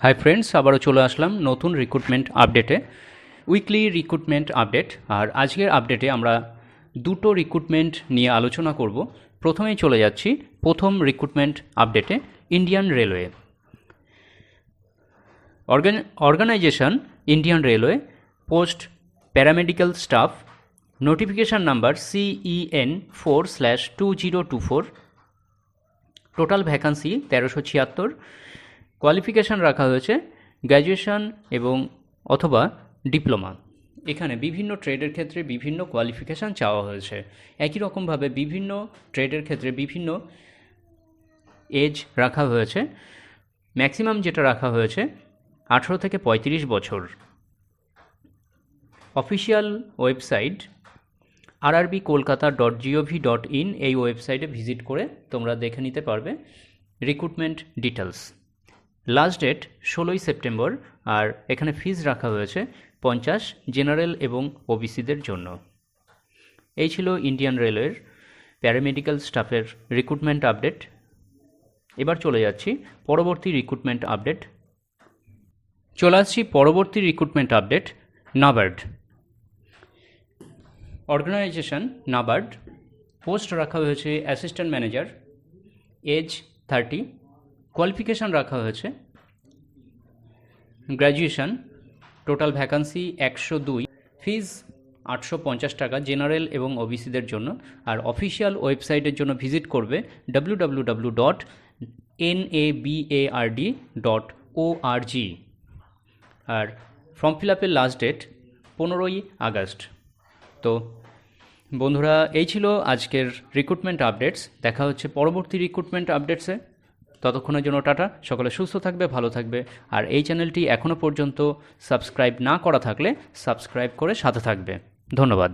Hi friends, আবারও চলে আসলাম নতুন রিক্রুটমেন্ট আপডেটে, উইকলি রিক্রুটমেন্ট আপডেট। আর আজকের আপডেটে আমরা দুটো রিক্রুটমেন্ট নিয়ে আলোচনা করব। প্রথমেই চলে যাচ্ছি প্রথম রিক্রুটমেন্ট আপডেটে, Indian railway. Organisation Indian railway, post paramedical staff, notification number CEN4/2024, total vacancy 1376, qualification রাখা হয়েছে গ্র্যাজুয়েশন এবং অথবা ডিপ্লোমা। এখানে বিভিন্ন ট্রেডের ক্ষেত্রে বিভিন্ন কোয়ালিফিকেশান চাওয়া হয়েছে। একই রকমভাবে বিভিন্ন ট্রেডের ক্ষেত্রে বিভিন্ন এজ রাখা হয়েছে। ম্যাক্সিমাম যেটা রাখা হয়েছে 18 থেকে 35 বছর। অফিসিয়াল ওয়েবসাইট rrbkolkata.gov.in, এই ওয়েবসাইটে ভিজিট করে তোমরা দেখে নিতে পারবে রিক্রুটমেন্ট ডিটেলস। লাস্ট ডেট 16ই সেপ্টেম্বর। আর এখানে ফিজ রাখা হয়েছে 50 জেনারেল এবং ওবিসিদের জন্য। এই ছিল ইন্ডিয়ান রেলওয়ের প্যারামেডিক্যাল স্টাফের রিক্রুটমেন্ট আপডেট। এবার চলে যাচ্ছি পরবর্তী রিক্রুটমেন্ট আপডেট। পরবর্তী recruitment update, NABARD. Organisation NABARD, post রাখা হয়েছে অ্যাসিস্ট্যান্ট ম্যানেজার, এজ 30, কোয়ালিফিকেশান রাখা হয়েছে গ্র্যাজুয়েশন, টোটাল ভ্যাকান্সি 102, ফিজ 850 টাকা জেনারেল এবং ওবিসিদের জন্য। আর অফিসিয়াল ওয়েবসাইটের জন্য ভিজিট করবে www.nabard.org। আর ফর্ম ফিল আপের লাস্ট ডেট 15ই আগস্ট। তো বন্ধুরা, এই ছিল আজকের রিক্রুটমেন্ট আপডেটস। দেখা হচ্ছে পরবর্তী রিক্রুটমেন্ট আপডেটসে। ততক্ষণের জন্য টাটা। সকলে সুস্থ থাকবে, ভালো থাকবে। আর এই চ্যানেলটি এখনও পর্যন্ত সাবস্ক্রাইব না করা থাকলে সাবস্ক্রাইব করে সাথে থাকবে। ধন্যবাদ।